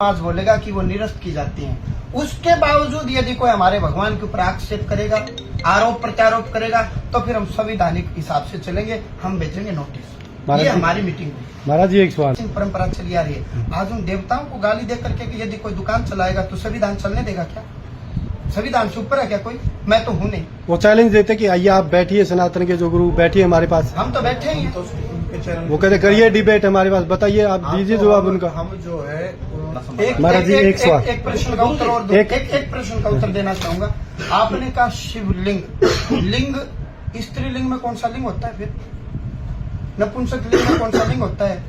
आज बोलेगा कि वो निरस्त की जाती हैं। उसके बावजूद यदि कोई हमारे भगवान के ऊपर आक्षेप करेगा, आरोप प्रत्यारोप करेगा, तो फिर हम संवैधानिक हिसाब से चलेंगे, हम भेजेंगे नोटिस। ये हमारी मीटिंग हुई। महाराज जी एक सवाल, परंपरा चली आ रही है। आज उन देवताओं को गाली दे करके कि यदि कोई दुकान चलाएगा तो संविधान चलने देगा क्या? संविधान से ऊपर है क्या कोई? मैं तो हूँ नहीं। वो चैलेंज देते कि आइए आप बैठिए, सनातन के जो गुरु बैठिए हमारे पास। हम तो बैठे ही हैं। वो कहते करिए डिबेट हमारे पास, बताइए आप दीजिए जवाब उनका। हम जो है महाराज जी एक सवाल, एक प्रश्न का उत्तर और एक प्रश्न का उत्तर देना चाहूंगा। आपने कहा शिवलिंग, लिंग स्त्रीलिंग में कौन सा लिंग होता है? फिर नपुंसक लिंग में कौन सा लिंग होता है?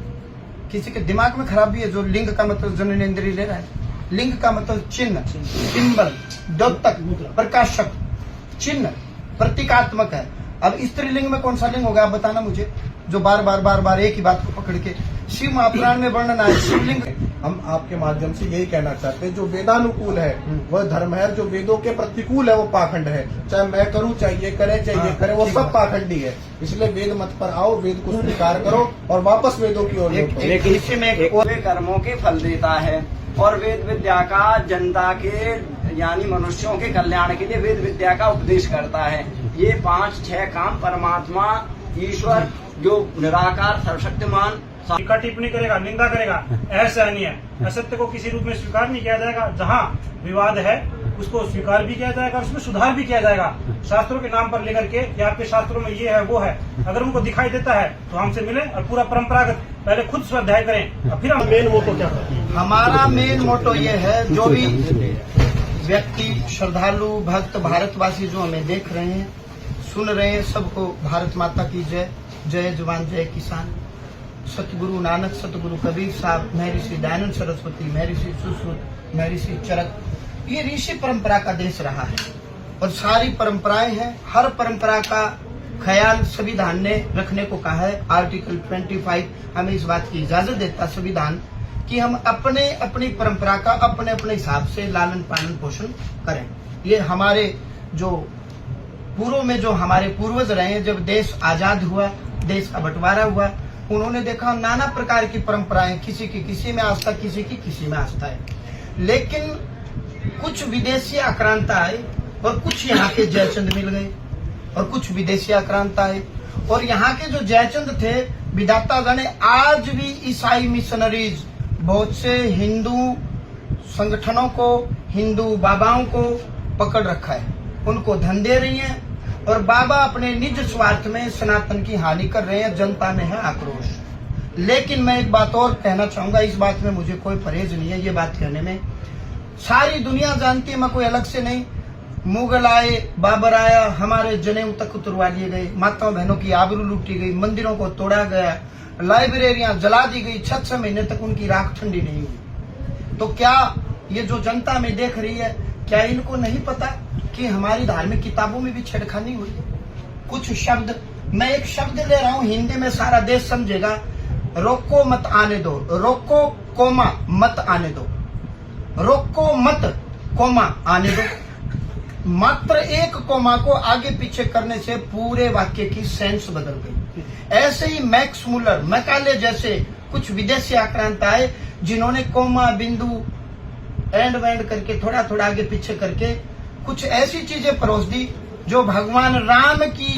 किसी के दिमाग में खराबी है जो लिंग का मतलब जननेन्द्रिय ले रहा है। लिंग का मतलब चिन्ह, सिंबल, द्योतक, प्रकाशक, चिन्ह, प्रतीकात्मक है। अब स्त्रीलिंग में कौन सा लिंग होगा? आप बताना मुझे, जो बार बार एक ही बात को पकड़ के। शिव महापुराण में वर्णन है शिवलिंग। हम आपके माध्यम से यही कहना चाहते हैं, जो वेदानुकूल है वह धर्म है, जो वेदों के प्रतिकूल है वो पाखंड है। चाहे मैं करूं, चाहे ये करे, चाहे ये करे, वो सब पाखंडी है। इसलिए वेद मत पर आओ, वेद को स्वीकार करो और वापस वेदों की ओर लौटो। लेकिन इसी में कर्मों के फल देता है और वेद विद्या का जनता के यानी मनुष्यों के कल्याण के लिए वेद विद्या का उपदेश करता है। ये 5-6 काम परमात्मा ईश्वर जो निराकार सर्वशक्तिमान टीका टिप्पणी करेगा, निंदा करेगा, असहनीय है। असत्य को किसी रूप में स्वीकार नहीं किया जाएगा। जहाँ विवाद है उसको स्वीकार भी किया जाएगा, उसमें सुधार भी किया जाएगा। शास्त्रों के नाम पर लेकर के कि आपके शास्त्रों में ये है वो है, अगर उनको दिखाई देता है तो हमसे मिले और पूरा परंपरागत पहले खुद स्वाध्याय करें और फिर हम मेन मोटो क्या करते हैं। हमारा मेन मोटो ये है, जो भी व्यक्ति श्रद्धालु भक्त भारतवासी जो हमें देख रहे हैं, सुन रहे हैं, सबको भारत माता की जय। जय जवान जय किसान। सतगुरु नानक, सतगुरु कबीर साहब, महर्षि दयानंद सरस्वती, महर्षि सुश्रुत, महर्षि चरक, ये ऋषि परंपरा का देश रहा है और सारी परंपराएं हैं। हर परंपरा का ख्याल संविधान ने रखने को कहा है। आर्टिकल 25 हमें इस बात की इजाजत देता संविधान कि हम अपने अपनी परंपरा का अपने अपने हिसाब से लालन पालन पोषण करें। ये हमारे जो पूर्व में जो हमारे पूर्वज रहे हैं, जब देश आजाद हुआ, देश का बंटवारा हुआ, उन्होंने देखा नाना प्रकार की परंपराएं, किसी की किसी में आस्था, किसी की किसी में आस्था है। लेकिन कुछ विदेशी आक्रांता आए और कुछ यहाँ के जयचंद मिल गए और कुछ विदेशी आक्रांत आए और यहाँ के जो जयचंद थे, विधाता जाने आज भी ईसाई मिशनरीज बहुत से हिंदू संगठनों को, हिंदू बाबाओं को पकड़ रखा है, उनको धन दे रही हैं और बाबा अपने निज स्वार्थ में सनातन की हानि कर रहे हैं। जनता में है आक्रोश। लेकिन मैं एक बात और कहना चाहूंगा, इस बात में मुझे कोई परहेज नहीं है। ये बात कहने में सारी दुनिया जानती है, मैं कोई अलग से नहीं। मुगल आए, बाबर आया, हमारे जनेऊ तक उतरवा लिए गए, माताओं बहनों की आबरू लूटी गई, मंदिरों को तोड़ा गया, लाइब्रेरियां जला दी गई, 6 महीने तक उनकी राख ठंडी नहीं हुई। तो क्या ये जो जनता में देख रही है, क्या इनको नहीं पता कि हमारी धार्मिक किताबों में भी छेड़खानी हुई है? कुछ शब्द, मैं एक शब्द ले रहा हूं, हिंदी में सारा देश समझेगा। रोको मत आने दो, रोको कोमा मत आने दो, रोको मत कोमा आने दो। मात्र एक कोमा को आगे पीछे करने से पूरे वाक्य की सेंस बदल गई। ऐसे ही मैक्स मुलर, मैकाले जैसे कुछ विदेशी आक्रांत आए, जिन्होंने कोमा, बिंदु, एंड वैंड करके थोड़ा थोड़ा आगे पीछे करके कुछ ऐसी चीजें परोस दी जो भगवान राम की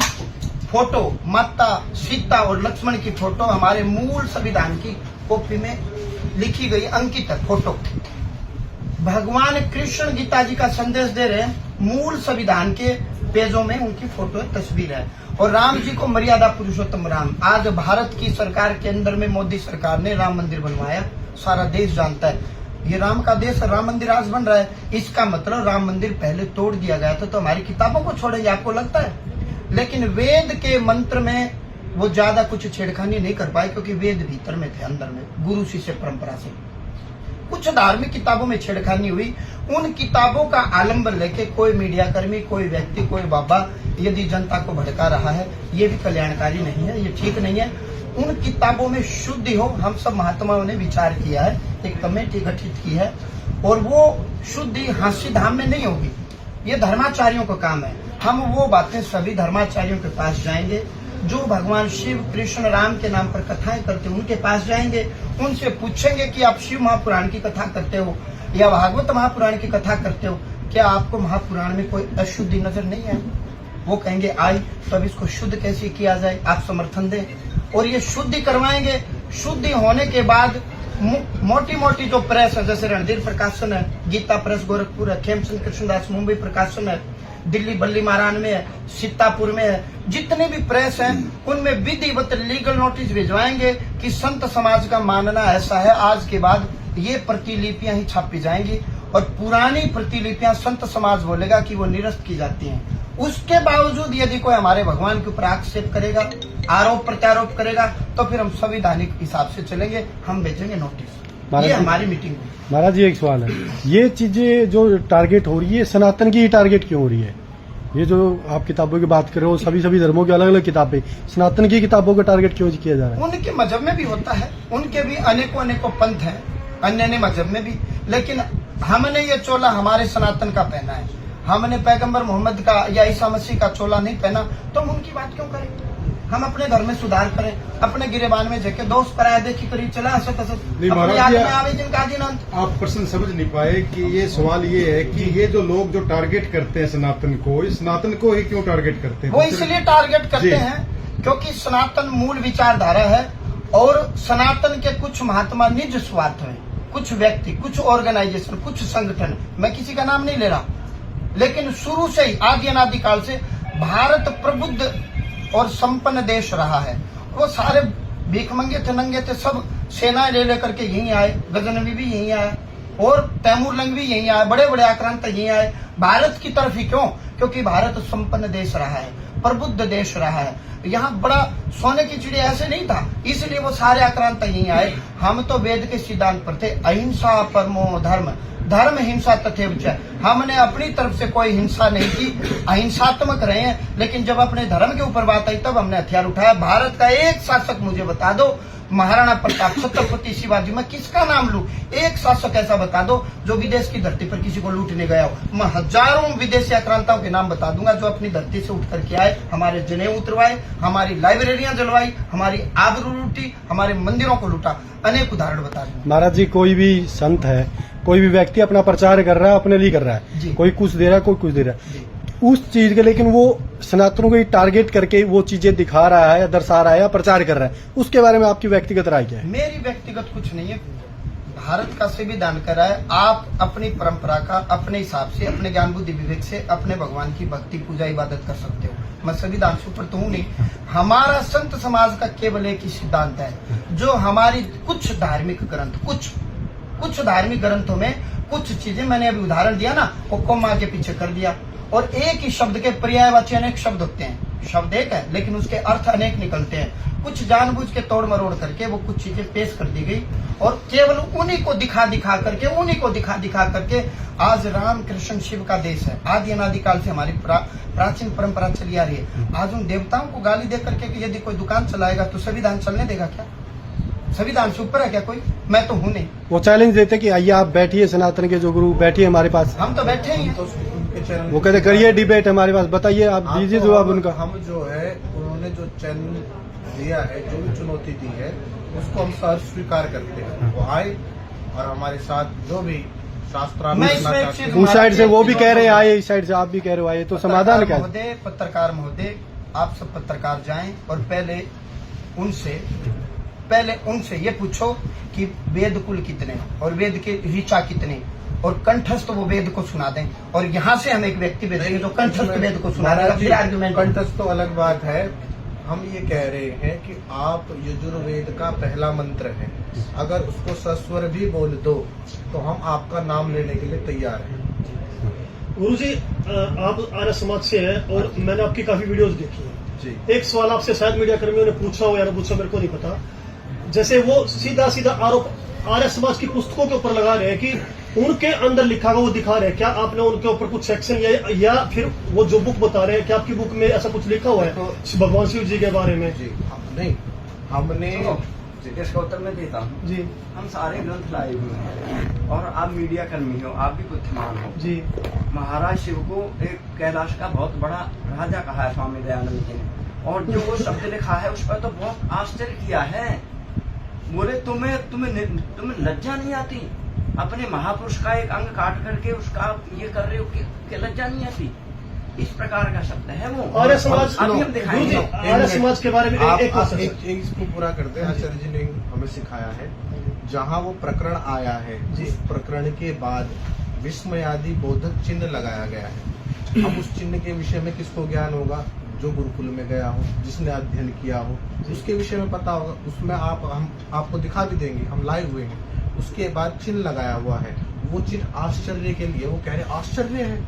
फोटो, माता सीता और लक्ष्मण की फोटो हमारे मूल संविधान की कॉपी में लिखी गई, अंकित है फोटो। भगवान कृष्ण गीता जी का संदेश दे रहे हैं, मूल संविधान के पेजों में उनकी फोटो तस्वीर है। और राम जी को मर्यादा पुरुषोत्तम राम। आज भारत की सरकार के अंदर में मोदी सरकार ने राम मंदिर बनवाया, सारा देश जानता है। ये राम का देश, राम मंदिर आज बन रहा है। इसका मतलब राम मंदिर पहले तोड़ दिया गया था, तो हमारी किताबों को छोड़ेंगे आपको लगता है? लेकिन वेद के मंत्र में वो ज्यादा कुछ छेड़खानी नहीं कर पाए, क्योंकि वेद भीतर में थे, अंदर में, गुरु शिष्य परंपरा से। कुछ धार्मिक किताबों में छेड़खानी हुई। उन किताबों का आलम्बन लेके कोई मीडिया कर्मी, कोई व्यक्ति, कोई बाबा यदि जनता को भड़का रहा है, ये भी कल्याणकारी नहीं है, ये ठीक नहीं है। उन किताबों में शुद्धि हो, हम सब महात्माओं ने विचार किया है, एक कमेटी गठित की है, और वो शुद्धि हास्य धाम में नहीं होगी। ये धर्माचार्यों का काम है। हम वो बातें सभी धर्माचार्यों के पास जाएंगे जो भगवान शिव कृष्ण राम के नाम पर कथाएं करते हैं उनके पास जाएंगे, उनसे पूछेंगे कि आप शिव महापुराण की कथा करते हो या भागवत महापुराण की कथा करते हो, क्या आपको महापुराण में कोई अशुद्धि नजर नहीं आई? वो कहेंगे आई, तो अब इसको शुद्ध कैसे किया जाए, आप समर्थन दें। और ये शुद्धि करवाएंगे। शुद्धि होने के बाद मोटी मोटी जो प्रेस है, जैसे रणधीर प्रकाशन है, गीता प्रेस गोरखपुर है, खेमचंद कृष्णदास मुंबई प्रकाशन है, दिल्ली बल्ली महारान में है, सीतापुर में है, जितने भी प्रेस हैं उनमें विधिवत लीगल नोटिस भिजवाएंगे कि संत समाज का मानना ऐसा है, आज के बाद ये प्रतिलिपियां ही छापी जाएंगी और पुरानी प्रतिलिपियां संत समाज बोलेगा कि वो निरस्त की जाती हैं। उसके बावजूद यदि कोई हमारे भगवान के ऊपर आक्षेप करेगा, आरोप प्रत्यारोप करेगा, तो फिर हम संवैधानिक हिसाब से चलेंगे, हम भेजेंगे नोटिस। ये हमारी मीटिंग हुई। महाराज जी एक सवाल है, ये चीजें जो टारगेट हो रही है सनातन की ही टारगेट क्यों हो रही है? ये जो आप किताबों की बात कर रहे हो, सभी धर्मों की अलग अलग किताबें, सनातन की किताबों का टारगेट क्यों किया जा रहा है? उनके मजहब में भी होता है, उनके भी अनेकों पंथ हैं, अन्य मजहब में भी, लेकिन हमने ये चोला हमारे सनातन का पहना है, हमने पैगंबर मोहम्मद का या ईसा मसीह का चोला नहीं पहना, तो हम उनकी बात क्यों करें? हम अपने घर में सुधार करें, अपने गिरेबान में जाके दोस्त पराया देखी करी चला असत अपनी याद में आवे जिनका दिन अंत। आप प्रश्न समझ नहीं पाए कि ये सवाल ये है कि ये जो लोग जो टारगेट करते हैं सनातन को, इस सनातन को ही क्यों टारगेट करते हैं? वो इसलिए टारगेट करते हैं क्योंकि सनातन मूल विचारधारा है और सनातन के कुछ महात्मा निज स्वार्थ में, कुछ व्यक्ति, कुछ ऑर्गेनाइजेशन, कुछ संगठन, मैं किसी का नाम नहीं ले रहा, लेकिन शुरू से ही आदि अनादि काल से भारत प्रबुद्ध और संपन्न देश रहा है। वो सारे भीखमंगे थे, नंगे थे, सब सेनाएं ले लेकर के यहीं आए, गजनवी भी यहीं आए और तैमूरलंग भी यहीं आए, बड़े बड़े आक्रांत यहीं आए। भारत की तरफ ही क्यों? क्योंकि भारत संपन्न देश रहा है, प्रबुद्ध देश रहा है, यहाँ बड़ा सोने की चिड़िया ऐसे नहीं था, इसलिए वो सारे आक्रांत यहीं आए। हम तो वेद के सिद्धांत पर थे, अहिंसा परमो धर्म, धर्म हिंसा तथैव च। हमने अपनी तरफ से कोई हिंसा नहीं की, अहिंसात्मक रहे हैं, लेकिन जब अपने धर्म के ऊपर बात आई तब हमने हथियार उठाया। भारत का एक शासक मुझे बता दो, महाराणा प्रताप, छत्रपति शिवाजी, मैं किसका नाम लूं? एक शासक ऐसा बता दो जो विदेश की धरती पर किसी को लूटने गया हो। मैं हजारों विदेशी आक्रांताओं के नाम बता दूंगा जो अपनी धरती से उठ करके आए, हमारे जनेऊ उतरवाए, हमारी लाइब्रेरियां जलवाई, हमारी आबरू लूटी, हमारे मंदिरों को लूटा। अनेक उदाहरण बता दूंगा। महाराज जी, कोई भी संत है, कोई भी व्यक्ति अपना प्रचार कर रहा है, अपने लिए कर रहा है, कोई कुछ दे रहा है, कोई कुछ दे रहा है उस चीज के, लेकिन वो सनातनों को टारगेट करके वो चीजें दिखा रहा है या दर्शा रहा है या प्रचार कर रहा है, उसके बारे में आपकी व्यक्तिगत राय क्या है? मेरी व्यक्तिगत कुछ नहीं है, भारत का संविधान कर रहा है। आप अपनी परंपरा का अपने हिसाब से, अपने ज्ञान बुद्धि विवेक से अपने भगवान की भक्ति पूजा इबादत कर सकते हो। मैं संविधान से ऊपर तो हूँ नहीं। हमारा संत समाज का केवल एक ही सिद्धांत है, जो हमारी कुछ धार्मिक ग्रंथ, कुछ धार्मिक ग्रंथों में कुछ चीजें, मैंने अभी उदाहरण दिया ना, वो कोमा के पीछे कर दिया, और एक ही शब्द के पर्यायवाची अनेक शब्द होते हैं। शब्द एक है लेकिन उसके अर्थ अनेक निकलते हैं। कुछ जानबूझ के तोड़ मरोड़ करके वो कुछ चीजें पेश कर दी गई और केवल उन्हीं को दिखा दिखा करके आज राम कृष्ण शिव का देश है। आदि अनादिकाल से हमारी प्राचीन परंपरा चली आ रही है। आज उन देवताओं को गाली दे करके कि यदि कोई दुकान चलाएगा तो संविधान चलने देगा क्या? संविधान से ऊपर है क्या कोई? मैं तो हूँ नहीं। वो चैलेंज देते कि आइए आप बैठिए, सनातन के जो गुरु बैठिए हमारे पास, हम तो बैठे ही हैं। वो कहते करिए डिबेट हमारे पास, बताइए आप, दीजिए जवाब उनका। हम जो है उन्होंने जो चैलेंज दिया है, जो भी चुनौती दी है, उसको हम सर स्वीकार करते हैं। वो आए और हमारे साथ जो भी शास्त्रार्थ, उस साइड से वो भी कह रहे हैं आए, इस साइड से आप भी कह रहे हो आए, तो समाधान क्या है? पत्रकार महोदय, आप सब पत्रकार जाएं और पहले उनसे ये पूछो कि वेद कुल कितने और वेद के ऋचा कितने और कंठस्थ वो वेद को सुना दें, और यहाँ से हम एक व्यक्ति भेजेंगे जो कंठस्थ वेद को सुना देगा। फिर आर्गुमेंट। कंठस्थ तो अलग बात है। हम ये कह रहे हैं कि आप यजुर्वेद का पहला मंत्र है, अगर उसको सस्वर भी बोल दो तो हम आपका नाम लेने के लिए तैयार हैं। गुरुजी, आप आर्य समाज से हैं और मैंने आपकी काफी वीडियोस देखी है जी। एक सवाल आपसे शायद मीडिया कर्मियों ने पूछा हो या न पूछा, मेरे को नहीं पता। जैसे वो सीधा आरोप आर्य समाज की पुस्तकों के ऊपर लगा रहे हैं कि उनके अंदर लिखा हुआ वो दिखा रहे हैं, क्या आपने उनके ऊपर कुछ सेक्शन या फिर वो जो बुक बता रहे हैं, क्या आपकी बुक में ऐसा कुछ लिखा हुआ है तो भगवान शिव जी के बारे में? जी नहीं, हमने इसका उत्तर मैं देता हूँ जी। हम सारे ग्रंथ लाए हुए हैं और आप मीडिया कर्मी हो, आप भी बुद्धिमान हो जी। महाराज शिव को एक कैलाश का बहुत बड़ा राजा कहा है स्वामी दयानंद जी ने, और जो वो शब्द लिखा है उस पर तो बहुत आश्चर्य किया है। बोले तुम्हें लज्जा नहीं आती? अपने महापुरुष का एक अंग काट करके उसका ये कर रहे हो कि लज्जा नहीं आती? इस प्रकार का शब्द है वो। आर्य समाज अभी हम दिखाएंगे। आर्य समाज के बारे में एक इसको पूरा करते हैं। आचार्य जी ने हमें सिखाया है, जहाँ वो प्रकरण आया है उस प्रकरण के बाद विस्मयादि बोधक चिन्ह लगाया गया है। अब उस चिन्ह के विषय में किसको ज्ञान होगा? जो गुरुकुल में गया हो, जिसने अध्ययन किया हो, उसके विषय में पता होगा। उसमें हम आपको दिखा भी देंगे, हम लाए हुए हैं। उसके बाद चिन्ह लगाया हुआ है, वो चिन्ह आश्चर्य के लिए, वो कह रहे आश्चर्य है,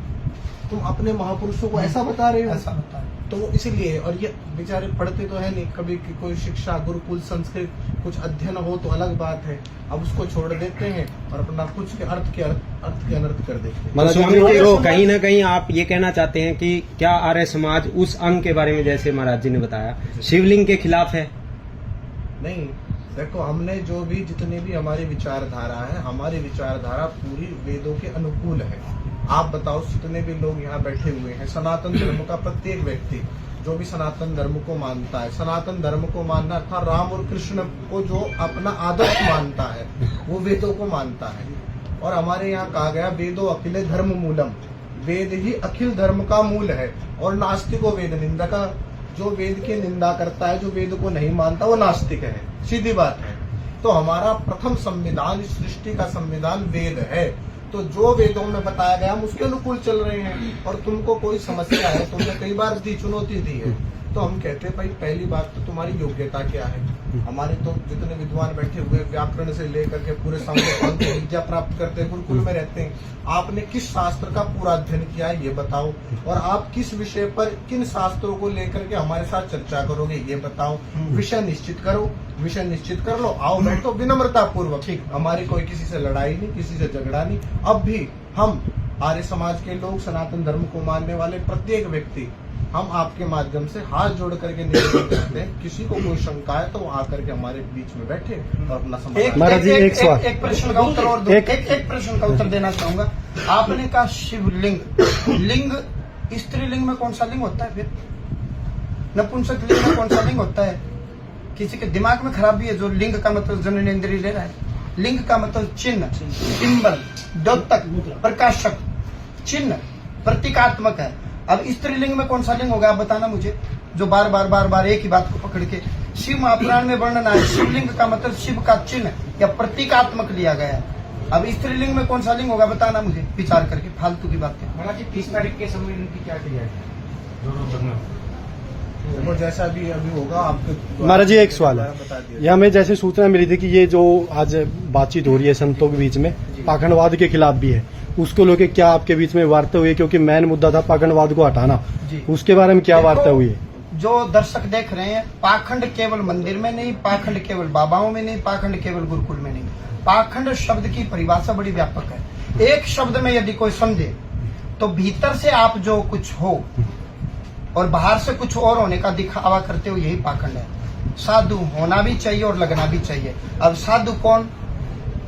तुम अपने महापुरुषों को ऐसा बता रहे हो, ऐसा बता रहे। तो वो इसलिए। और ये बेचारे पढ़ते तो है नहीं, कभी कोई शिक्षा गुरुकुल संस्कृत कुछ अध्ययन हो तो अलग बात है, अब उसको छोड़ देते हैं और अपना कुछ के अर्थ के अनर्थ कर देते हैं। मतलब स्वामी जी को कहीं ना कहीं आप ये कहना चाहते हैं कि क्या आर्य समाज उस अंग के बारे में, जैसे महाराज जी ने बताया, शिवलिंग के खिलाफ है? नहीं, देखो हमने जो भी जितनी भी हमारी विचारधारा है, हमारी विचारधारा पूरी वेदों के अनुकूल है। आप बताओ, जितने भी लोग यहाँ बैठे हुए हैं, सनातन धर्म का प्रत्येक व्यक्ति जो भी सनातन धर्म को मानता है, सनातन धर्म को मानना अर्थात राम और कृष्ण को जो अपना आदर्श मानता है, वो वेदों को मानता है। और हमारे यहाँ कहा गया वेदो अखिले धर्म मूलम, वेद ही अखिल धर्म का मूल है। और नास्तिको वेद निंदक, जो वेद की निंदा करता है, जो वेद को नहीं मानता, वो नास्तिक है, सीधी बात है। तो हमारा प्रथम संविधान, इस सृष्टि का संविधान वेद है। तो जो वेदों में बताया गया हम उसके अनुकूल चल रहे हैं। और तुमको कोई समस्या है, तुमने कई बार चुनौती दी है, तो हम कहते हैं भाई पहली बात तो तुम्हारी योग्यता क्या है। हमारे तो जितने विद्वान बैठे हुए, व्याकरण से लेकर के पूरे सामने विद्या प्राप्त करते हैं, गुरुकुल में रहते हैं, आपने किस शास्त्र का पूरा अध्ययन किया है ये बताओ, और आप किस विषय पर किन शास्त्रों को लेकर के हमारे साथ चर्चा करोगे ये बताओ। विषय निश्चित करो, विषय निश्चित कर लो, आओ बैठो विनम्रता पूर्वक। ठीक, हमारी कोई किसी से लड़ाई नहीं, किसी से झगड़ा नहीं। अब भी हम आर्य समाज के लोग, सनातन धर्म को मानने वाले प्रत्येक व्यक्ति, हम आपके माध्यम से हाथ जोड़ करके निवेदन करते हैं, किसी को कोई शंका है तो वो आकर के हमारे बीच में बैठे और अपना समाधान। एक प्रश्न का उत्तर और एक प्रश्न का उत्तर देना चाहूंगा। आपने कहा शिवलिंग, लिंग स्त्रीलिंग में कौन सा लिंग होता है? फिर नपुंसक लिंग में कौन सा लिंग होता है? किसी के दिमाग में खराबी है जो लिंग का मतलब जननेन्द्रिय ले रहा है। लिंग का मतलब चिन्ह, सिंबल, द्योतक, प्रकाशक, चिन्ह, प्रतीकात्मक है। अब स्त्रीलिंग में कौन सा लिंग होगा आप बताना मुझे, जो बार बार एक ही बात को पकड़ के। शिव महापुराण में वर्णन है, शिवलिंग का मतलब शिव का चिन्ह या प्रतीकात्मक लिया गया है। अब स्त्रीलिंग में कौन सा लिंग होगा बताना मुझे, विचार करके, फालतू की बातें। महाराज जी 30 तारीख के समय इनकी क्या क्रिया है? वो जैसा भी अभी होगा आपके। महाराज जी एक सवाल है, ये हमें जैसे सूचना मिली थी कि ये जो आज बातचीत हो रही है संतों के बीच में, पाखंडवाद के खिलाफ भी है, उसको लेके क्या आपके बीच में वार्ता हुई? क्योंकि मेन मुद्दा था पाखंडवाद को हटाना, उसके बारे में क्या वार्ता हुई है? जो दर्शक देख रहे हैं, पाखंड केवल मंदिर में नहीं, पाखंड केवल बाबाओं में नहीं, पाखंड केवल गुरुकुल में नहीं। पाखंड शब्द की परिभाषा बड़ी व्यापक है। एक शब्द में यदि कोई समझे तो भीतर से आप जो कुछ हो और बाहर से कुछ और होने का दिखावा करते हो, यही पाखंड है। साधु होना भी चाहिए और लगना भी चाहिए। अब साधु कौन?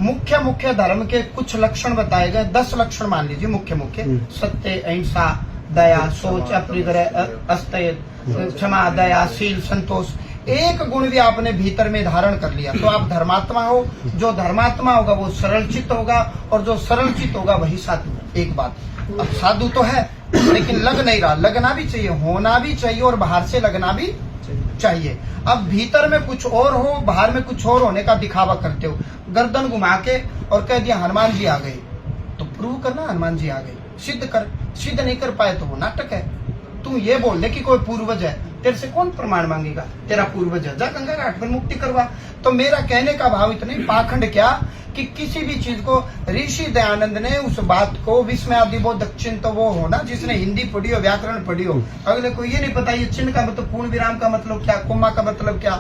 मुख्य धर्म के कुछ लक्षण बताए गए, 10 लक्षण मान लीजिए मुख्य सत्य, अहिंसा, दया, सोच, अप्रिग्रह, अस्थेय, क्षमा, दया, शील, संतोष। एक गुण भी आपने भीतर में धारण कर लिया तो आप धर्मात्मा हो। जो धर्मात्मा होगा वो सरलचित्त होगा, और जो सरलचित्त होगा वही साधु। एक बात, अब साधु तो है लेकिन लग नहीं रहा। लगना भी चाहिए, होना भी चाहिए और बाहर से लगना भी चाहिए। अब भीतर में कुछ और हो, बाहर में कुछ और होने का दिखावा करते हो। गर्दन घुमा के और कह दिया हनुमान जी आ गए, तो प्रूव करना हनुमान जी आ गए, सिद्ध कर। सिद्ध नहीं कर पाए तो वो नाटक है। तू ये बोल दे कि कोई पूर्वज है, तेरे से कौन प्रमाण मांगेगा? तेरा पूर्वज है, जा गंगा घाट पर मुक्ति करवा। तो मेरा कहने का भाव इतना ही, पाखंड क्या कि किसी भी चीज को, ऋषि दयानंद ने उस बात को विस्मयादिबोधक चिन्ह, तो वो हो ना जिसने हिंदी पढ़ी हो, व्याकरण पढ़ी हो। अगले को ये नहीं पता ये चिन्ह का मतलब, पूर्ण विराम का मतलब क्या, कोमा का मतलब क्या,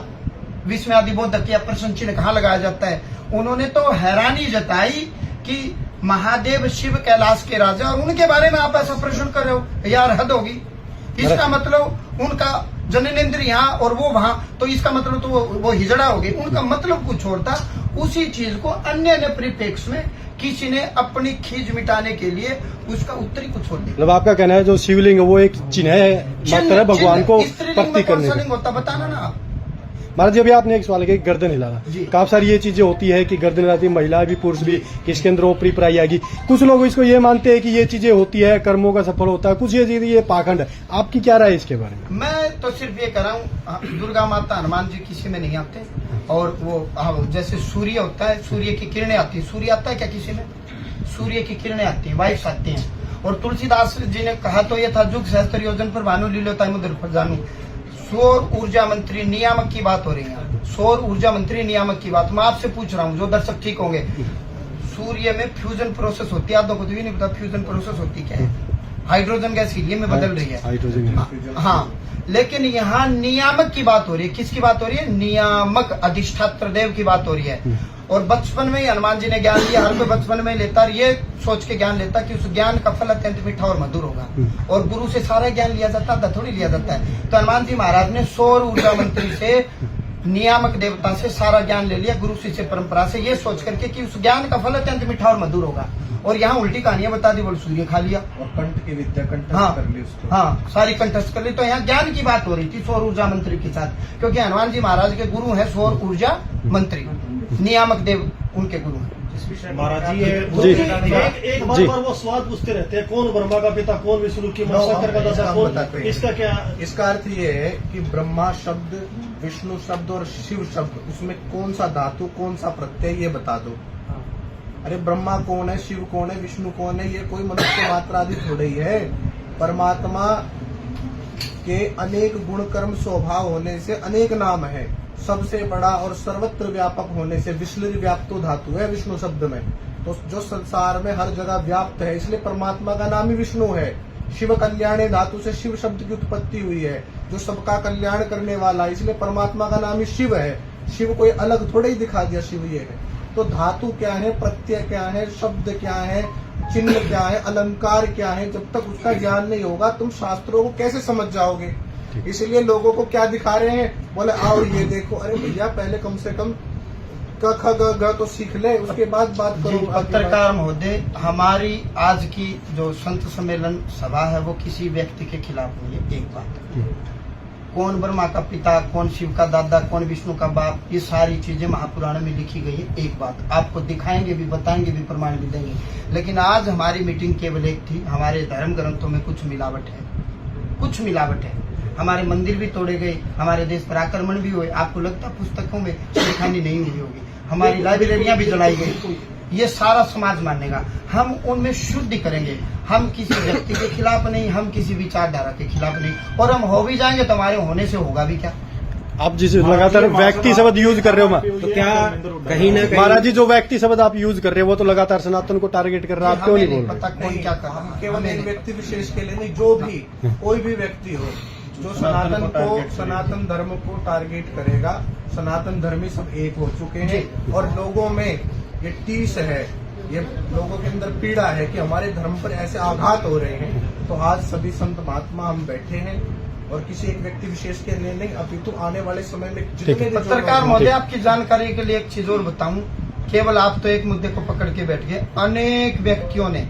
विस्मयादिबोधक या प्रश्न चिन्ह कहाँ लगाया जाता है। उन्होंने तो हैरानी जताई कि महादेव शिव कैलाश के राजा, और उनके बारे में आप ऐसा प्रश्न कर रहे हो, यार हद होगी। इसका मतलब उनका जननेन्द्रिय यहाँ और वो वहां, तो इसका मतलब तो वो हिजड़ा हो गई। उनका मतलब कुछ और था उसी चीज को अन्य अन्य परिप्रेक्ष्य में किसी ने अपनी खींच मिटाने के लिए उसका उत्तरी को छोड़ दिया। मतलब आपका कहना है जो शिवलिंग है वो एक चिन्ह है मात्र है भगवान को प्रतीक करने का। होता बताना ना आप। महाराज जी अभी आपने एक सवाल किया कि गर्दन हिलाना, जी। काफी सारी ये चीजें होती है कि गर्दन हिलाती है, महिला भी पुरुष भी, किसके अंदर ओपरी पराई आएगी। कुछ लोग इसको ये मानते हैं कि ये चीजें होती है, कर्मों का सफल होता है, कुछ ये चीजें ये पाखंड है। आपकी क्या राय है इसके बारे में? मैं तो सिर्फ ये कह रहा हूँ, दुर्गा माता हनुमान जी किसी में नहीं आते, और वो जैसे सूर्य होता है, सूर्य की किरणें आती है, सूर्य आता है क्या किसी में? सूर्य की किरणें आती है, वाइब्स आती हैं। और तुलसीदास जी ने कहा तो ये था, जुग सहस्त्र योजन पर भानु लीलोताई मुद्र पर जानू। सौर ऊर्जा मंत्री नियामक की बात हो रही है, सौर ऊर्जा मंत्री नियामक की बात मैं आपसे पूछ रहा हूँ, जो दर्शक ठीक होंगे। सूर्य में फ्यूजन प्रोसेस होती है, आधों को तो ये नहीं पता फ्यूजन प्रोसेस होती क्या है। हाइड्रोजन गैस हीलियम में बदल रही है, हाइड्रोजन। हाँ, लेकिन यहाँ नियामक की बात हो रही है। किसकी बात हो रही है? नियामक अधिष्ठात्र देव की बात हो रही है। और बचपन में ही हनुमान जी ने ज्ञान लिया, हर कोई बचपन में लेता, ये सोच के ज्ञान लेता कि उस ज्ञान का फल अत्यंत मीठा और मधुर होगा, और गुरु से सारा ज्ञान लिया जाता था, थोड़ी लिया जाता है। तो हनुमान जी महाराज ने सौर ऊर्जा मंत्री से, नियामक देवता से सारा ज्ञान ले लिया, गुरु शिष्य परंपरा से, ये सोच करके कि उस ज्ञान का फल अत्यंत मीठा और मधुर होगा। और यहाँ उल्टी कहानियां बता दी, बोल सूर्य खा लिया और कंठ की विद्या कंठस्थ हाँ, कर ली उसको। हाँ, सारी कंठस्थ कर ली। तो यहाँ ज्ञान की बात हो रही थी सौर ऊर्जा मंत्री के साथ, क्योंकि हनुमान जी महाराज के गुरु हैं सौर ऊर्जा मंत्री, नियामक देव उनके गुरु हैं। महाराज जी जी। एक बार वो सवाल पूछते रहते हैं, कौन ब्रह्मा का पिता, कौन विष्णु की मां, शंकर का दासा कौन? इसका क्या? इसका अर्थ ये है कि ब्रह्मा शब्द, विष्णु शब्द और शिव शब्द, उसमें कौन सा धातु, कौन सा प्रत्यय, ये बता दो। अरे ब्रह्मा कौन है, शिव कौन है, विष्णु कौन है, ये कोई मनुष्य मात्र आदि थोड़ा ही है। परमात्मा के अनेक गुण कर्म स्वभाव होने से अनेक नाम है। सबसे बड़ा और सर्वत्र व्यापक होने से विश्लेर व्याप्तो धातु है विष्णु शब्द में। तो जो संसार में हर जगह व्याप्त है, इसलिए परमात्मा का नाम ही विष्णु है। शिव कल्याणे धातु से शिव शब्द की उत्पत्ति हुई है, जो सबका कल्याण करने वाला है, इसलिए परमात्मा का नाम ही शिव है। शिव कोई अलग थोड़े ही दिखा दिया, शिव ये है। तो धातु क्या है, प्रत्यय क्या है, शब्द क्या है, चिन्ह क्या है, अलंकार क्या है, जब तक उसका ज्ञान नहीं होगा तुम शास्त्रों को कैसे समझ जाओगे। इसलिए लोगों को क्या दिखा रहे हैं, बोले आओ ये देखो। अरे भैया पहले कम से कम क ख ग घ तो सीख ले, उसके बाद बात करो। पत्रकार महोदय, हमारी आज की जो संत सम्मेलन सभा है वो किसी व्यक्ति के खिलाफ नहीं है। एक बात, कौन ब्रह्मा का पिता, कौन शिव का दादा, कौन विष्णु का बाप, ये सारी चीजें महापुराण में लिखी गई है। एक बात आपको दिखाएंगे भी, बताएंगे भी, प्रमाण भी देंगे। लेकिन आज हमारी मीटिंग केवल एक थी, हमारे धर्म ग्रंथों में कुछ मिलावट है, कुछ मिलावट है। हमारे मंदिर भी तोड़े गए, हमारे देश पर आक्रमण भी हुए। आपको लगता है पुस्तकों में छेड़खानी नहीं हुई होगी? हमारी लाइब्रेरियां भी जलाई गई। ये सारा समाज मानेगा। हम उनमें शुद्धि करेंगे। हम किसी व्यक्ति के खिलाफ नहीं, हम किसी विचारधारा के खिलाफ नहीं, और हम हो भी जाएंगे तो हमारे होने से होगा भी क्या? आप जिस लगातार व्यक्ति शब्द यूज कर रहे हो, तो क्या कहीं ना कहीं महाराज जी जो व्यक्ति शब्द आप यूज कर रहे हो वो तो लगातार सनातन को टारगेट कर रहा है, आप क्यों नहीं बोल रहे? पता कौन क्या कर रहा है। केवल एक व्यक्ति विशेष के लिए नहीं, जो भी कोई भी व्यक्ति हो जो सनातन धर्म को टारगेट करेगा। सनातन धर्मी सब एक हो चुके हैं, और लोगों में ये टीस है, ये लोगों के अंदर पीड़ा है कि हमारे धर्म पर ऐसे आघात हो रहे हैं। तो आज सभी संत महात्मा हम बैठे हैं, और किसी एक व्यक्ति विशेष के लिए नहीं, अपितु आने वाले समय में जितने पत्रकार महोदय, आपकी जानकारी के लिए एक चीज और बताऊं। केवल आप तो एक मुद्दे को पकड़ के बैठ गए। अनेक व्यक्तियों ने,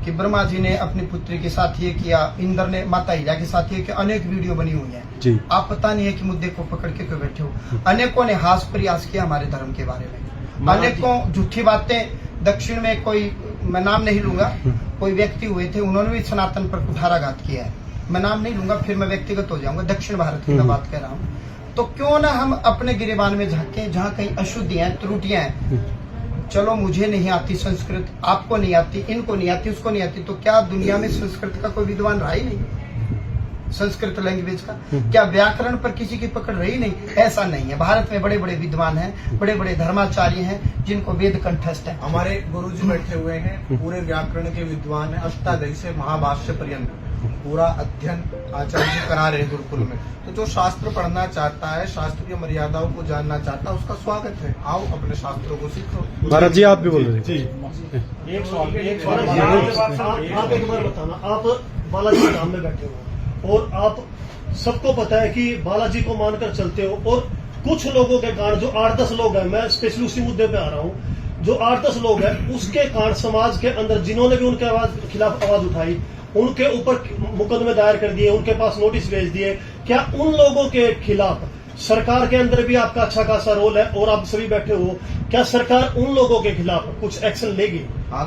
कि ब्रह्मा जी ने अपनी पुत्री के साथ ये किया, इंद्र ने माता हिला के साथ ये किया, अनेक वीडियो बनी हुई है जी। आप पता नहीं है कि मुद्दे को पकड़ के क्यों बैठे हो। अनेकों ने हास प्रयास किया हमारे धर्म के बारे में, अनेकों झूठी बातें। दक्षिण में कोई, मैं नाम नहीं लूंगा, कोई व्यक्ति हुए थे, उन्होंने भी सनातन पर कुठाराघात किया है। मैं नाम नहीं लूंगा, फिर मैं व्यक्तिगत हो जाऊंगा। दक्षिण भारत की मैं बात कर रहा हूँ। तो क्यों ना हम अपने गिरेबान में झांके, जहाँ कहीं अशुद्धियां, त्रुटियां हैं। चलो मुझे नहीं आती संस्कृत, आपको नहीं आती, इनको नहीं आती, उसको नहीं आती, तो क्या दुनिया में संस्कृत का कोई विद्वान रहा ही नहीं? संस्कृत लैंग्वेज का क्या व्याकरण पर किसी की पकड़ रही नहीं? ऐसा नहीं है। भारत में बड़े बड़े विद्वान हैं, बड़े बड़े धर्माचार्य हैं, जिनको वेद कंठस्थ है। हमारे गुरुजी बैठे हुए हैं, पूरे व्याकरण के विद्वान हैं, अष्टादशी से महाभाष्य पर्यंत पूरा अध्ययन आचार्य जी करा रहे हैं गुरुकुल में। तो जो शास्त्र पढ़ना चाहता है, शास्त्र की मर्यादाओं को जानना चाहता है, उसका स्वागत है। आओ अपने शास्त्रों को सीखो। महाराज जी आप भी बोल रहे थे। एक सवाल आप एक बार बताना, आप बालाजी धाम में बैठे हो और आप सबको पता है कि बालाजी को मानकर चलते हो, और कुछ लोगों के कारण जो 8-10 लोग हैं, मैं स्पेशली उसी मुद्दे पे आ रहा हूँ, जो 8-10 लोग हैं उसके कारण समाज के अंदर जिन्होंने भी उनके खिलाफ आवाज उठाई, उनके ऊपर मुकदमे दायर कर दिए, उनके पास नोटिस भेज दिए। क्या उन लोगों के खिलाफ सरकार के अंदर भी आपका अच्छा खासा रोल है और आप सभी बैठे हो, क्या सरकार उन लोगों के खिलाफ कुछ एक्शन लेगी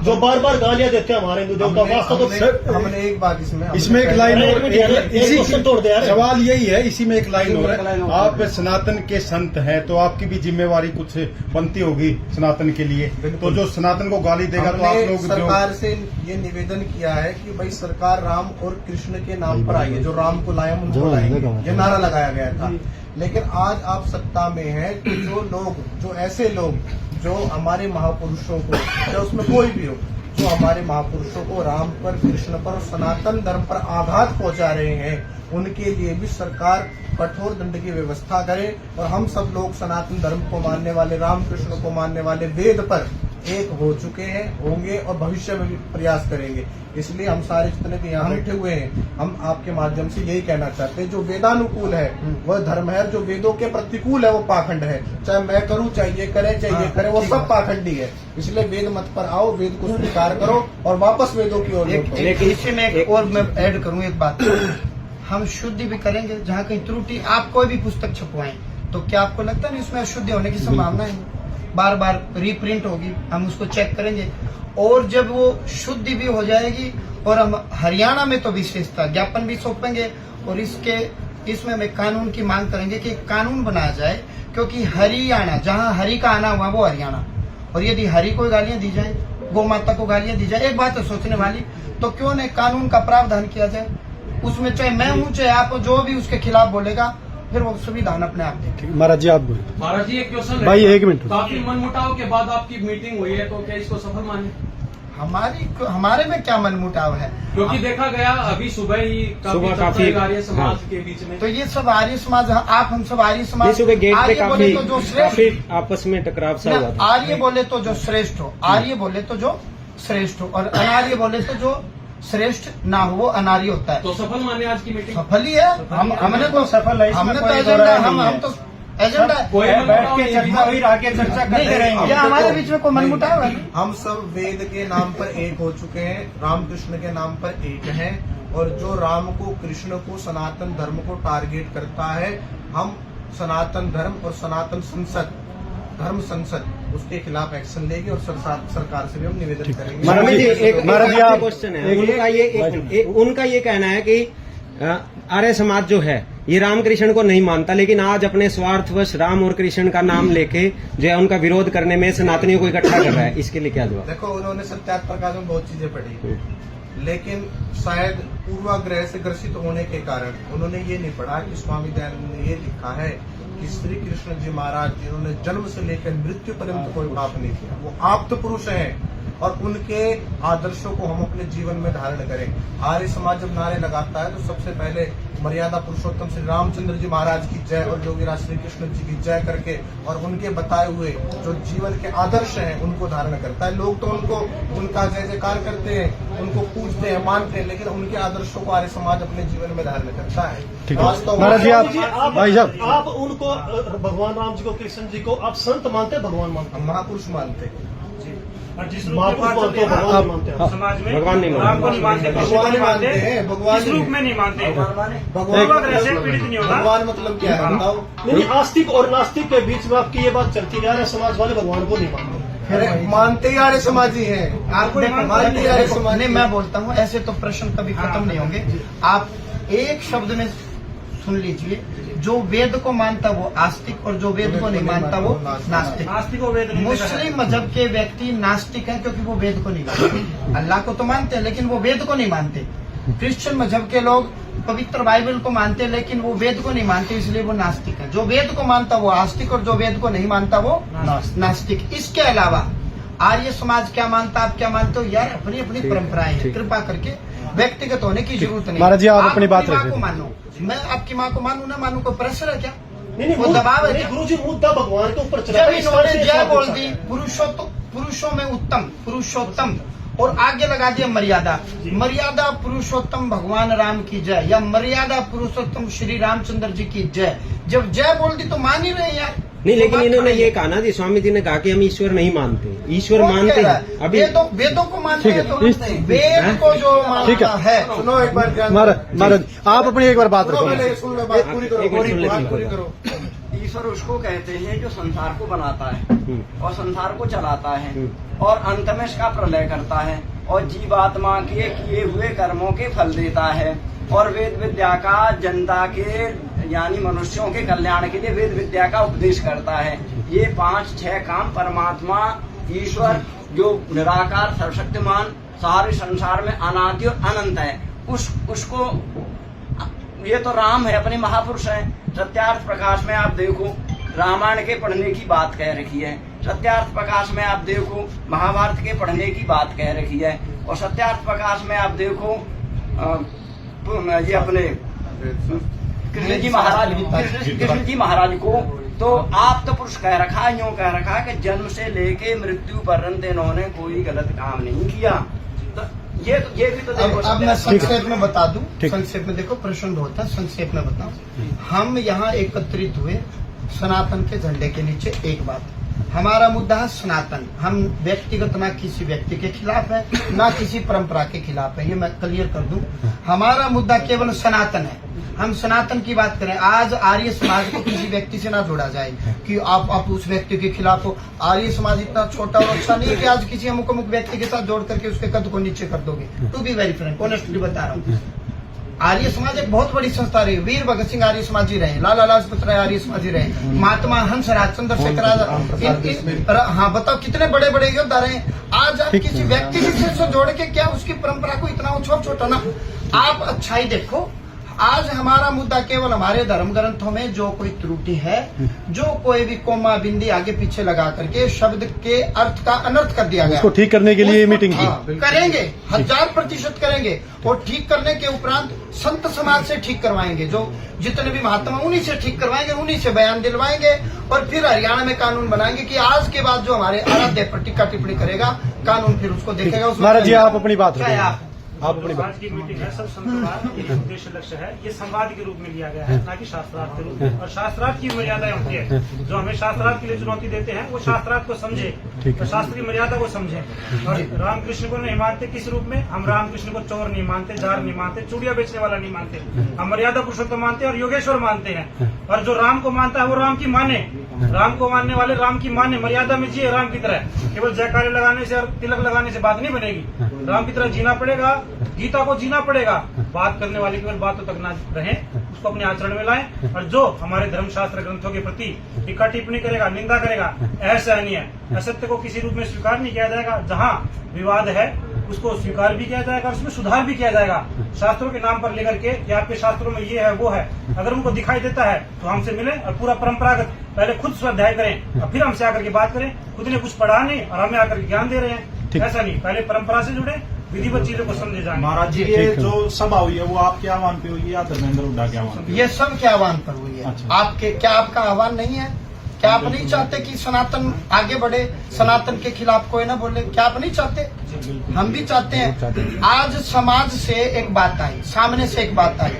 जो बार बार गालियां देते हैं हमारे हिंदू देवता? वास्तव तो हमने एक बात इसमें एक लाइन और इसी क्वेश्चन तोड़ दिया। सवाल यही है, इसी में एक लाइन और है, आप सनातन के संत हैं तो आपकी भी जिम्मेवारी कुछ बनती होगी सनातन के लिए। तो जो सनातन को गाली देगा तो आप लोग सरकार से ये निवेदन किया है कि भाई सरकार राम और कृष्ण के नाम पर आई है, जो राम को लाए उनको लाएंगे, ये नारा लगाया गया था। लेकिन आज आप सत्ता में हैं तो जो लोग, जो ऐसे लोग जो हमारे महापुरुषों को, या उसमें कोई भी हो, जो हमारे महापुरुषों को राम पर, कृष्ण पर और सनातन धर्म पर आघात पहुंचा रहे हैं, उनके लिए भी सरकार कठोर दंड की व्यवस्था करे। और हम सब लोग सनातन धर्म को मानने वाले, राम कृष्ण को मानने वाले वेद पर एक हो चुके हैं, होंगे और भविष्य में भी प्रयास करेंगे। इसलिए हम सारे जितने भी यहाँ बैठे हुए हैं, हम आपके माध्यम से यही कहना चाहते हैं, जो वेदानुकूल है वह धर्म है, जो वेदों के प्रतिकूल है वो पाखंड है। चाहे मैं करूँ, चाहे ये करे, वो सब पाखंडी है। इसलिए वेद मत पर आओ, वेद को स्वीकार करो और वापस वेदों की ओर लौटो। लेकिन इसी में एक और मैं ऐड करूँ एक बात, हम शुद्धि भी करेंगे। जहाँ कहीं त्रुटि, आप कोई भी पुस्तक छपवाएं तो क्या आपको लगता नहीं उसमें अशुद्धि होने की संभावना है? बार बार रीप्रिंट होगी, हम उसको चेक करेंगे और जब वो शुद्धि भी हो जाएगी और हम हरियाणा में तो विशेषता ज्ञापन भी सौंपेंगे और इसमें हमें कानून की मांग करेंगे कि कानून बनाया जाए, क्योंकि हरियाणा, जहाँ हरि का आना हुआ वो हरियाणा, और यदि हरि को गालियां दी जाए, गौ माता को गालियां दी जाए, एक बात है सोचने वाली, तो क्यों नहीं कानून का प्रावधान किया जाए उसमें, चाहे मैं हूँ चाहे आप, जो भी उसके खिलाफ बोलेगा फिर वो संविधान अपने आप देखेगा। महाराज जी आप बोले। महाराज जी एक क्वेश्चन भाई एक मिनट। काफी मनमुटाव के बाद आपकी मीटिंग हुई है, तो क्या इसको सफल माने? हमारे में क्या मनमुटाव है? क्योंकि देखा गया अभी सुबह ही काफी आर्य समाज के बीच में, तो ये सब आर्य समाज, आप हम सब आर्य समाज, सुबह गेट पे आर्य बोले तो जो श्रेष्ठ, आपस में टकराव सा हुआ था। आर्य बोले तो जो श्रेष्ठ हो, आर्य बोले तो जो श्रेष्ठ हो, और अनार्य बोले तो जो श्रेष्ठ ना हो वो अनार्य होता है। तो सफल माने आज की मीटिंग? सफल ही है। हमने तो सफल है, हमने तो एजेंडा, हम तो एजेंडा बैठ के चर्चा हुई, आगे चर्चा करते रहेंगे। क्या हमारे बीच में कोई मनमुटाव है? हम सब वेद के नाम पर एक हो चुके हैं, राम कृष्ण के नाम पर एक हैं, और जो राम को, कृष्ण को, सनातन धर्म को टारगेट करता है, हम सनातन धर्म और सनातन संसद, धर्म संसद, उसके खिलाफ एक्शन लेंगे और सरकार से भी हम निवेदन करेंगे। महाराज जी एक क्वेश्चन है, उनका ये कहना है कि आर्य समाज जो है ये रामकृष्ण को नहीं मानता, लेकिन आज अपने स्वार्थवश राम और कृष्ण का नाम लेके जो है उनका विरोध करने में सनातनियों को इकट्ठा कर रहा है, इसके लिए क्या जवाब? देखो, उन्होंने सत्यार्थ प्रकाश में बहुत चीजें पढ़ी, लेकिन शायद पूर्वाग्रह से ग्रसित होने के कारण उन्होंने ये नहीं पढ़ा कि स्वामी दयानंद ने ये लिखा है कि श्री कृष्ण जी महाराज जिन्होंने जन्म से लेकर मृत्यु पर्यंत कोई पाप नहीं किया, वो आप्त पुरुष हैं, और उनके आदर्शों को हम अपने जीवन में धारण करें। आर्य समाज जब नारे लगाता है तो सबसे पहले मर्यादा पुरुषोत्तम श्री रामचंद्र जी महाराज की जय और योगीराज श्री कृष्ण जी की जय करके और उनके बताए हुए जो जीवन के आदर्श हैं उनको धारण करता है। लोग तो उनको, उनका जय जयकार करते हैं, उनको पूजते हैं, मानते हैं, लेकिन उनके आदर्शों को आर्य समाज अपने जीवन में धारण करता है। महाराज जी आप उनको, भगवान राम जी को, कृष्ण जी को आप संत मानते हैं, भगवान मानते हैं? महापुरुष मानते हैं। और जिस रूप में भगवान मानते हैं समाज में, भगवान नहीं राम को नहीं मानते, कृष्ण को नहीं मानते, भगवान इस रूप में नहीं मानते, भगवान से पीड़ित नहीं होगा। भगवान मतलब क्या है बताओ? नहीं, आस्तिक और नास्तिक के बीच में आपकी ये बात चलती है, समाज वाले भगवान को नहीं मानते। अरे मानते ही आर्य समाजी हैं, आपको मानते ही आर्य समाजी। नहीं, मैं बोलता हूँ, ऐसे तो प्रश्न कभी खत्म नहीं होंगे। आप एक शब्द में सुन लीजिए, जो वेद को मानता वो आस्तिक और जो वेद को नहीं मानता वो नास्तिक। नास्तिक को वेद नहीं देखा है। मुस्लिम मजहब के व्यक्ति नास्तिक हैं क्योंकि वो वेद को नहीं मानते। अल्लाह को तो मानते हैं लेकिन वो वेद को नहीं मानते। क्रिश्चियन मजहब के लोग पवित्र बाइबल को मानते हैं लेकिन वो वेद को नहीं मानते, इसलिए वो नास्तिक है। जो वेद को मानता वो आस्तिक और जो वेद को नहीं मानता वो नास्तिक। इसके अलावा आर्य समाज क्या मानता, आप क्या मानते हो? यार अपनी अपनी परंपराएं हैं, कृपा करके व्यक्तिगत होने की जरूरत नहीं। महाराज जी आप अपनी बात रखिए। मानो, मैं आपकी माँ को मानू ना मानू, कोई प्रेशर है क्या? नहीं, वो दबाव है क्या? गुरु जी मुद्दा भगवान के ऊपर चला। जब इन्होंने जय बोल दी, पुरुषों में उत्तम, पुरुषोत्तम और आगे लगा दिया मर्यादा। मर्यादा पुरुषोत्तम भगवान राम की जय या मर्यादा पुरुषोत्तम श्री रामचंद्र जी की जय। जब जय बोल दी तो मान ही रहे हैं यार। नहीं, लेकिन तो इन्होंने ये कहा ना जी, स्वामी जी ने कहा कि हम ईश्वर नहीं मानते। ईश्वर कौन मानते कह रहा हैं है? अभी। वेदों को मानते ठीक है, हैं तो इस- वेद को जो ठीक है। मानता है। सुनो एक बार ज्ञान- महाराज आप अपनी एक बार बात सुनो रखो। पहले, सुन लो, बात पूरी करो, एक मिनट सुन ले, बात सुन पूरी ले। करो। ईश्वर उसको कहते हैं जो संसार को बनाता है और संसार को चलाता है और अंत में इसका प्रलय करता है और जीवात्मा के किए हुए कर्मों के फल देता है। और वेद विद्या का जनता के यानी मनुष्यों के कल्याण के लिए वेद विद्या का उपदेश करता है। ये 5-6 काम परमात्मा ईश्वर जो निराकार सर्वशक्तिमान सारे संसार में अनादि और अनंत है, उसको ये तो राम है, अपने महापुरुष है। सत्यार्थ प्रकाश में आप देखो रामायण के पढ़ने की बात कह रखी है, सत्यार्थ प्रकाश में आप देखो महाभारत के पढ़ने की बात कह रखी है, और सत्यार्थ प्रकाश में आप देखो ये अपने कृष्ण जी महाराज को तो आप तो पुरुष कह रखा है, यूं कह रखा है कि जन्म से लेके मृत्यु पर्यंत इन्होंने कोई गलत काम नहीं किया। तो ये भी तो देखो। अब मैं संक्षेप में बता दूं, ठीक। संक्षेप में देखो प्रश्न बहुत है, संक्षेप में बताऊं। हम यहाँ एकत्रित हुए सनातन के झंडे के नीचे। एक बात, हमारा मुद्दा है सनातन। हम व्यक्तिगत ना किसी व्यक्ति के खिलाफ है ना किसी परंपरा के खिलाफ है, ये मैं क्लियर कर दूं। हमारा मुद्दा केवल सनातन है। हम सनातन की बात करें। आज आर्य समाज को किसी व्यक्ति से ना जोड़ा जाए कि आप उस व्यक्ति के खिलाफ हो। आर्य समाज इतना छोटा और अच्छा नहीं है कि आज किसी अमुक व्यक्ति के साथ जोड़ करके उसके कद को नीचे कर दोगे। To be very frank, honestly बता रहा हूँ। आर्य समाज एक बहुत बड़ी संस्था रही। वीर भगत सिंह आर्य समाजी रहे, लाला लाजपत राय आर्य समाजी रहे, महात्मा हंस राज चंद्रशेखर आजाद। हाँ बताओ कितने बड़े बड़े योद्धा रहे। आज आप किसी व्यक्ति से जोड़ के क्या उसकी परंपरा को इतना छोटा ना। आप अच्छाई देखो। आज हमारा मुद्दा केवल हमारे धर्म ग्रंथों में जो कोई त्रुटि है, जो कोई भी कोमा बिंदी आगे पीछे लगा करके शब्द के अर्थ का अनर्थ कर दिया गया, उसको ठीक करने के लिए ये मीटिंग की। हाँ, करेंगे, 1000% करेंगे। और ठीक करने के उपरांत संत समाज से ठीक करवाएंगे। जो जितने भी महात्मा उन्हीं से ठीक करवाएंगे, उन्हीं से बयान दिलवाएंगे। और फिर हरियाणा में कानून बनाएंगे कि आज के बाद जो हमारे आराध्य पर टीका टिप्पणी करेगा, कानून फिर उसको देखेगा। महाराज जी आप अपनी बात चाहे रखो। आप अपनी बात। आज की मीटिंग है सब संतों का उद्देश्य लक्ष्य है, ये संवाद के रूप में लिया गया है, ना कि शास्त्रार्थ के रूप में। और शास्त्रार्थ की मर्यादाएं होती है, जो हमें शास्त्रार्थ के लिए चुनौती देते हैं वो शास्त्रार्थ को समझे, तो शास्त्र की मर्यादा को समझे। और रामकृष्ण को नहीं मानते किस रूप में? हम रामकृष्ण को चोर नहीं मानते, जार नहीं मानते, चूड़िया बेचने वाला नहीं मानते। हम मर्यादा पुरुषोत्तम मानते हैं और योगेश्वर मानते हैं। और जो राम को मानता है वो राम की माने, राम को मानने वाले राम की माने, मर्यादा में जिए राम की तरह। केवल जयकारे लगाने से और तिलक लगाने से बात नहीं बनेगी। राम की तरह जीना पड़ेगा, गीता को जीना पड़ेगा। बात करने वाले केवल बातों तक ना रहें, उसको अपने आचरण में लाएं। और जो हमारे धर्मशास्त्र ग्रंथों के प्रति टीका टिप्पणी करेगा, निंदा करेगा, असहनीय है। असत्य को किसी रूप में स्वीकार नहीं किया जाएगा। जहाँ विवाद है उसको स्वीकार भी किया जाएगा, उसमें सुधार भी किया जाएगा। शास्त्रों के नाम पर लेकर के कि आपके शास्त्रों में ये है वो है, अगर उनको दिखाई देता है तो हमसे मिले और पूरा परंपरागत पहले खुद स्वाध्याय करें और फिर हमसे आकर के बात करें। खुद ने कुछ पढ़ा नहीं और हमें आकर के ज्ञान दे रहे हैं, ऐसा नहीं। पहले परंपरा से जुड़े, विधिवत चीजों को समझे जाए। महाराज जी ये जो सभा हुई है वो आपके आह्वान पे हुई है या धर्मेंद्र हुड्डा के आह्वान पे? ये सब के आह्वान पर हुई है। अच्छा। आपके क्या आपका आह्वान नहीं है? क्या आप नहीं चाहते कि सनातन आगे बढ़े, सनातन के खिलाफ कोई ना बोले? क्या आप नहीं चाहते? हम भी चाहते हैं। आज समाज से एक बात आई, सामने से एक बात आई,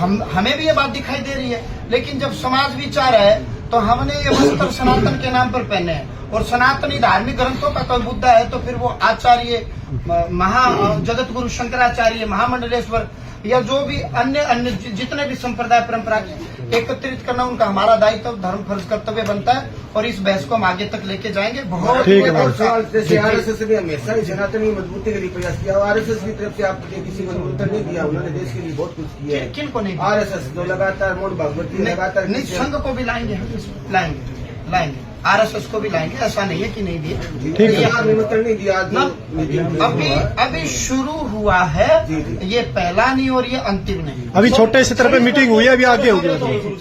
हमें भी ये बात दिखाई दे रही है। लेकिन जब समाज विचार है तो हमने ये वस्त्र सनातन के नाम पर पहने हैं। और सनातनी धार्मिक ग्रंथों का कोई मुद्दा है तो फिर वो आचार्य जगत गुरु शंकराचार्य, महामंडलेश्वर या जो भी अन्य जितने भी संप्रदाय परंपरा के एकत्रित करना उनका हमारा दायित्व, धर्म, फर्ज, कर्तव्य बनता है। और इस बहस को हम आगे तक लेके जाएंगे। बहुत ठीक है। आरएसएस ने हमेशा ही सनातनी मजबूती के लिए प्रयास किया। आरएसएस की तरफ से आपने किसी को निमंत्रण नहीं दिया, उन्होंने देश के लिए बहुत कुछ किया है। किनको नहीं? आरएसएस जो लगातार मोहन भागवत लगातार नहीं, संघ को भी लाएंगे, हम लाएंगे आरएसएस को भी लाएंगे। ऐसा नहीं है कि नहीं दिए, ठीक है। निमंत्रण नहीं दिया। अभी शुरू हुआ है, ये पहला नहीं और ये अंतिम नहीं। अभी छोटे स्तर पे मीटिंग हुई है, अभी आगे होगी।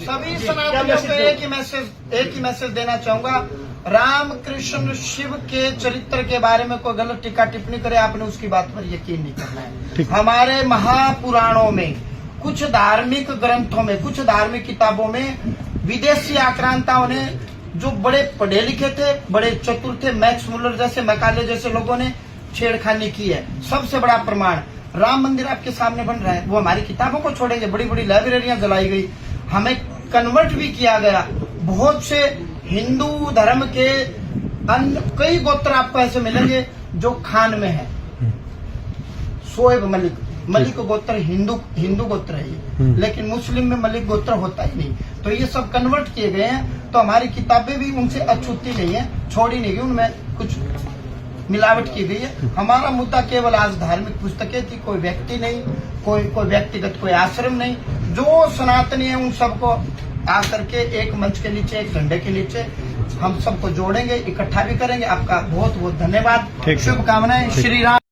सभी सनातनियों को एक ही मैसेज देना चाहूंगा। राम कृष्ण शिव के चरित्र के बारे में कोई गलत टीका टिप्पणी करे, आपने उसकी बात पर यकीन नहीं करना है। हमारे महापुराणों में, कुछ धार्मिक ग्रंथों में, कुछ धार्मिक किताबों में विदेशी आक्रांताओं ने, जो बड़े पढ़े लिखे थे, बड़े चतुर थे, मैक्स मुलर जैसे, मैकाले जैसे लोगों ने छेड़खानी की है। सबसे बड़ा प्रमाण राम मंदिर आपके सामने बन रहा है, वो हमारी किताबों को छोड़ेंगे, बड़ी बड़ी लाइब्रेरियां जलाई गई, हमें कन्वर्ट भी किया गया। बहुत से हिंदू धर्म के अन्य कई गोत्र आपको ऐसे मिलेंगे जो खान में है। शोएब मलिक गोत्र हिंदू गोत्र है ये, लेकिन मुस्लिम में मलिक गोत्र होता ही नहीं। तो ये सब कन्वर्ट किए गए हैं। तो हमारी किताबें भी उनसे अछूती नहीं है, छोड़ी नहीं गई, उनमें कुछ मिलावट की गई है। हमारा मुद्दा केवल आज धार्मिक पुस्तकें थी, कोई व्यक्ति नहीं, कोई व्यक्तिगत कोई आश्रम नहीं। जो सनातनी है उन सबको आकर के एक मंच के नीचे, एक झंडे के नीचे हम सबको जोड़ेंगे, इकट्ठा भी करेंगे। आपका बहुत बहुत धन्यवाद, शुभकामनाएं। श्री राम।